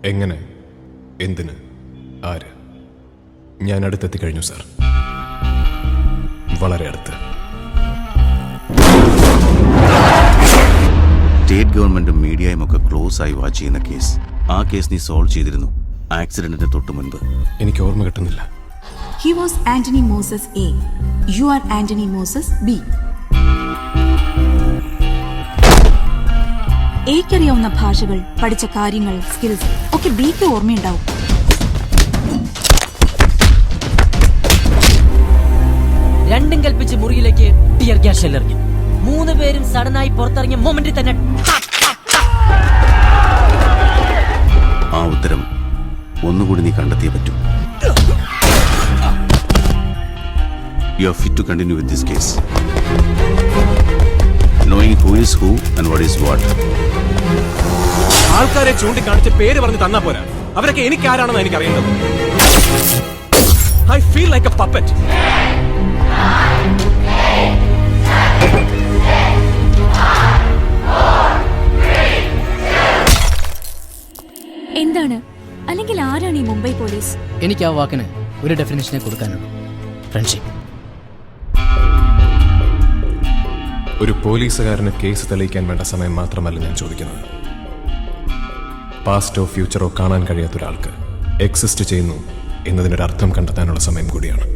എങ്ങനെ, എന്തിന്, ആര്? ഞാൻ അടുത്തെത്തി കഴിഞ്ഞു സാർ, വളരെ അടുത്ത്. സ്റ്റേറ്റ് ഗവൺമെന്റും മീഡിയയും ഒക്കെ ക്ലോസ് ആയി വാച്ച് ചെയ്യുന്ന കേസ്. ആ കേസ് നീ സോൾവ് ചെയ്തിരുന്നു ആക്സിഡന്റിന് തൊട്ട് മുൻപ്. എനിക്ക് ഓർമ്മ കിട്ടുന്നില്ല. He was Anthony Moses A. You are Anthony Moses B. എക്കറിയാവുന്ന ഭാഷകൾ, പഠിച്ച കാര്യങ്ങൾ, സ്കിൽസ് ഒക്കെ ബിക്ക് ഓർമ്മയുണ്ടാവും. രണ്ടും കൽപ്പിച്ച് മുറിയിലേക്ക് ടിയർ ഗ്യാസ് ഷെല്ലെറിഞ്ഞു. 3 പേരും സഡനായി പുറത്തിറങ്ങിയ മൊമെന്റിൽ തന്നെ ആ ഉത്തരം ഒന്നുകൂടി നീ കണ്ടെത്തിയേ പറ്റൂ. You are fit to continue with this case, knowing who is who and what is what. ആൾക്കാരെ ചൂണ്ടിക്കാണിച്ച് പേര് പറഞ്ഞ് തന്നാ പോരാ, അവരൊക്കെ എനിക്ക് ആരാണെന്ന് എനിക്ക് അറിയേണ്ടത്. I feel like a puppet. എന്താണ്, അല്ലെങ്കിൽ ആരാണ് ഈ മുംബൈ പോലീസ്? എനിക്ക് ആ വാക്കിന് ഒരു ഡെഫിനിഷനെ കൊടുക്കാനുള്ളൂ: ഫ്രണ്ട്ഷിപ്പ്. ഒരു പോലീസുകാരന് കേസ് തെളിയിക്കാൻ വേണ്ട സമയം മാത്രമല്ല ഞാൻ ചോദിക്കുന്നത്. പാസ്റ്റോ ഫ്യൂച്ചറോ കാണാൻ കഴിയാത്ത ഒരാൾക്ക് എക്സിസ്റ്റ് ചെയ്യുന്നു എന്നതിനൊരർത്ഥം കണ്ടെത്താനുള്ള സമയം കൂടിയാണ്.